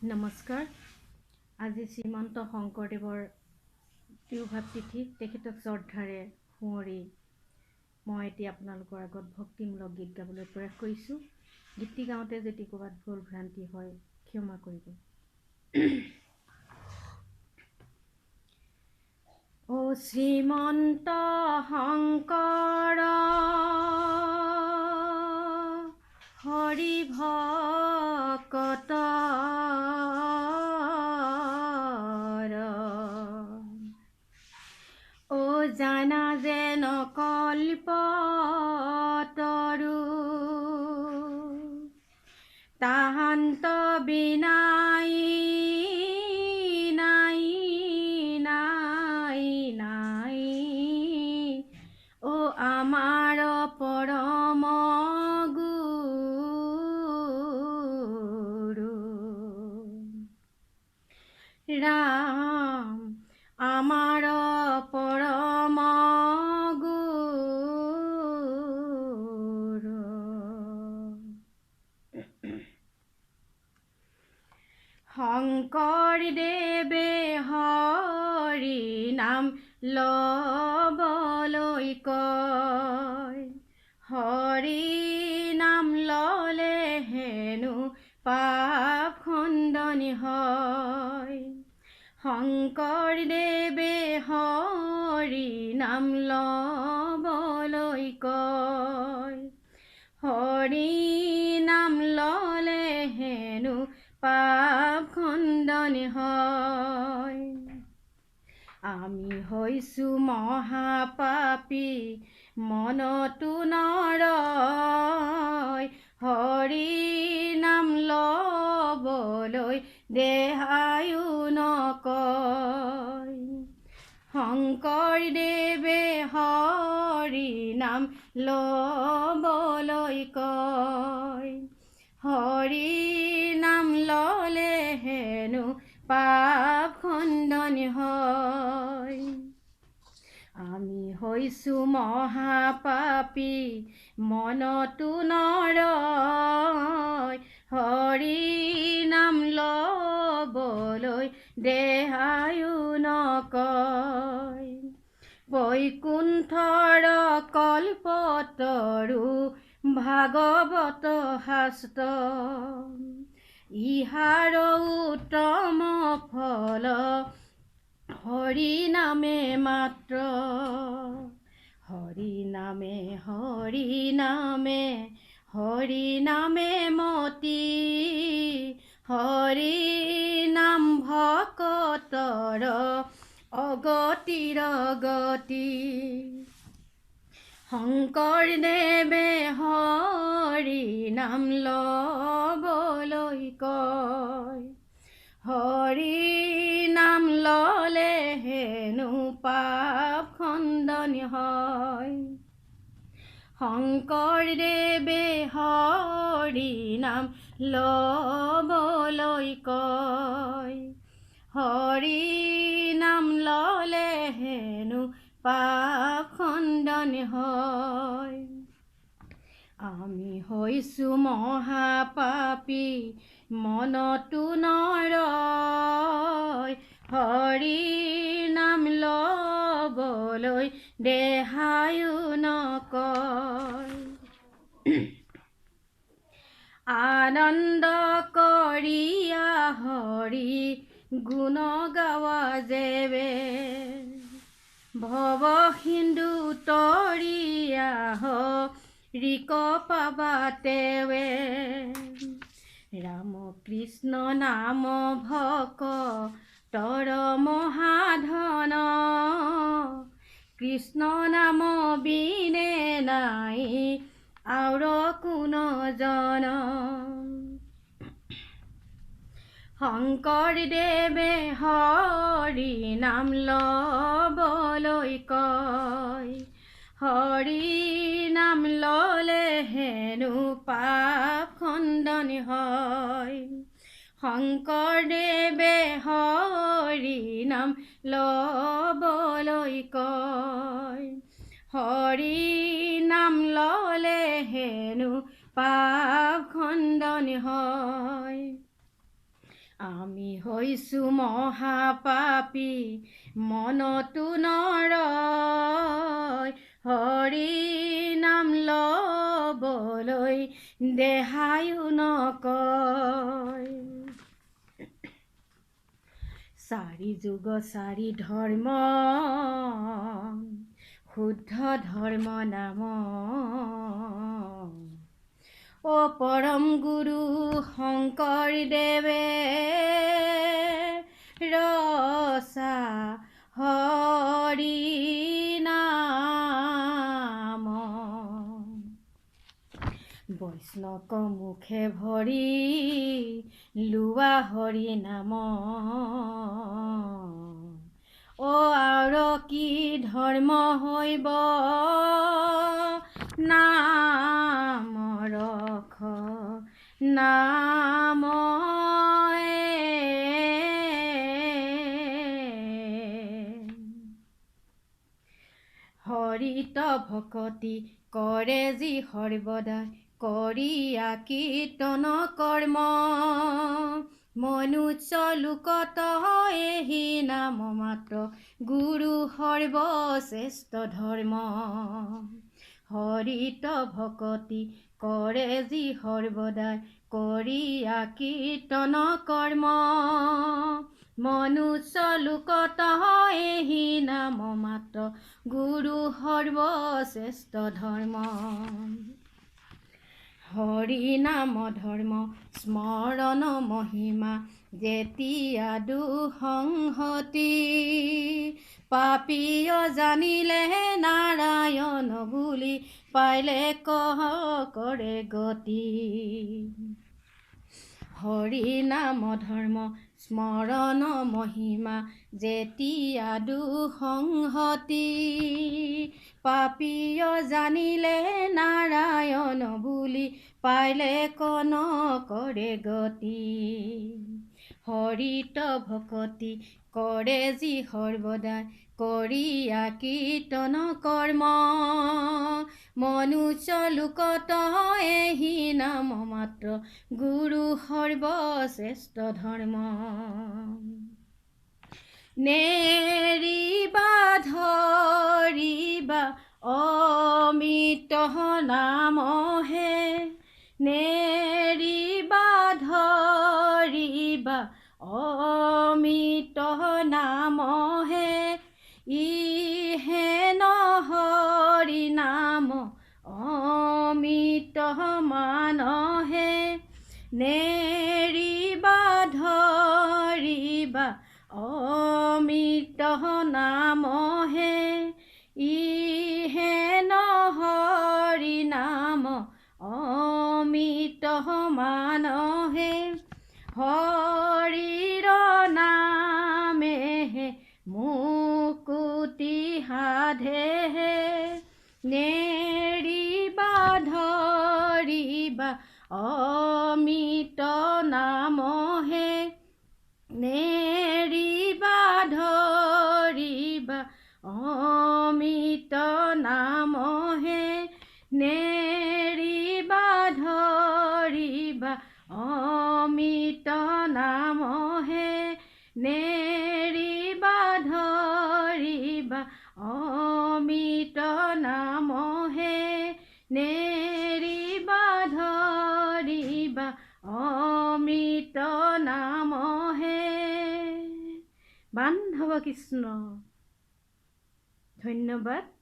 নমস্কাৰ। আজি শ্ৰীমন্ত শংকৰদেৱৰ তিৰুভাৱ তিথি, তেখেতক শ্ৰদ্ধাৰে সুঁৱৰি মই এতিয়া আপোনালোকৰ আগত ভক্তিমূলক গীত গাবলৈ প্ৰয়াস কৰিছোঁ। গীতটি গাওঁতে যদি ক'ৰবাত ভুল ভ্ৰান্তি হয় ক্ষমা কৰিব। ও শ্ৰীমন্ত শংকৰ হৰি ভকত ও জানা যেন কল্পতৰু তাহান্ত বিনাই নাই নাই নাই ও আমাৰ পৰম গুৰু ৰাম আমাৰ পৰম গুৰু। শংকৰদেৱে হৰি নাম ল'বলৈ কয়, হৰি নাম ল'লে হেনো পাপ খণ্ডনি হয়। শংকৰদেৱে হৰি নাম ল'বলৈ কয়, হৰি নাম ল'লে হেনো পাপ খণ্ডনি হয়। আমি হৈছোঁ মহাপাপী মনতো নৰয়, হৰি নাম ল'বলৈ দেহায়ো নকয়। শংকৰদেৱে হৰি নাম ল'বলৈ কয়, হৰি নাম ল'লে হেনো পাপ খণ্ডনি হয়। আমি হৈছোঁ মহাপাপী মনতো নৰয়, হৰি নাম ল'বলৈ দেহায়ো নকয়। বৈকুণ্ঠৰ কল্পতৰু ভাগৱত শাস্ত্ৰ, ইহাৰ উত্তম ফল হৰি নামে মাত্ৰ। হৰি নামে হৰি নামে হৰি নামে মতি, হৰি নাম ভকতৰ অগতিৰ গতি। শংকৰদেৱে হৰি নাম ল'বলৈ কয়, হৰি নাম ল'লে হেনো পাপ খণ্ডনি হয়। শংকৰদেৱে হৰি নাম ল'বলৈ কয়, হৰি নাম ল'লে হেনো পাপ খণ্ডনি হয়। আমি হৈছোঁ মহাপাপী মনতো নৰয়, হৰি নাম ল'বলৈ দেহায়ো নকয়। আনন্দ কৰিয়া হৰি গুণ গাৱা যেবে, ভৱ সিন্ধু তৰিয়া হৰিক পাবা তেৱে। ৰাম কৃষ্ণ নাম ভকতৰ মহাধন, কৃষ্ণ নাম বিনে নাই আউৰ কোনো জন। শংকৰদেৱে হৰি নাম ল'বলৈ কয়, হৰি নাম ল'লে হেনো পাপ খণ্ডনি হয়। শংকৰদেৱে হৰি নাম ল'বলৈ কয়, হৰি নাম ল'লে হেনো পাপ খণ্ডনি হয়। আমি হৈছো মহাপাপী মনতো নৰয় হৰি নাম ল'বলৈ দেহায়ো নকয় চাৰি যুগ চাৰি ধৰ্ম শুদ্ধ ধৰ্ম নাম ও পৰম গুৰু শংকৰদেৱে ৰচা হৰি নাম বৈষ্ণৱ মুখে ভৰি লোৱা হৰি নাম ও আৰু কি ধৰ্ম হৈব নাম ৰখ নাম হৰিত ভকতি কৰে যি সৰ্বদা কৰিয়া কীৰ্তন কৰ্ম মনুষ্য লোকত এহি নাম মাত্ৰ গুৰু সৰ্বশ্ৰেষ্ঠ ধৰ্ম হৰিত ভকতি কৰে যি সৰ্বদা কৰিয়া কীৰ্তন কৰ্ম মনুষ্য লোকত এহি নাম মাত্ৰ গুৰু সৰ্বশ্ৰেষ্ঠ ধৰ্ম হৰি নাম ধৰ্ম স্মৰণ মহিমা যেতিয়া দুঃসংহতি পাপীয় জানিলে নাৰায়ণ বুলি পাইলে কৰে গতি হৰি নাম ধৰ্ম স্মৰণ মহিমা যেতিয়া দুঃসংহতি পাপীয় জানিলে নাৰায়ণ বুলি পাইলে কৰে গতি হৰিত ভকতি কৰে যি সৰ্বদা কৰিয়া কীৰ্তন কৰ্ম মনুষ্য লোকত এহি নাম মাত্ৰ গুৰু সৰ্বশ্ৰেষ্ঠ ধৰ্ম নেৰিবা ধৰিবা অমিত নামহে নেৰিবা ধৰিবা অমিত নামহে ইহে নহৰি নাম অমিত মানহে নেৰিবা ধৰিবা অমিত নামহে ইহে নহৰি নাম অমিত মানহে হৰিৰ নামেহে মুকুতি সাধেহে নেৰিবা ধৰিবা অমিত নামহে নেৰিবা ধৰিবা অমিত নামহে নেৰিবা ধৰিবা অমিত নামহে নেৰিবা ধৰিবা অমিত নামহে নেৰিবা ধৰিবা অমিত নামহে বান্ধৱ কৃষ্ণ ধন্যবাদ।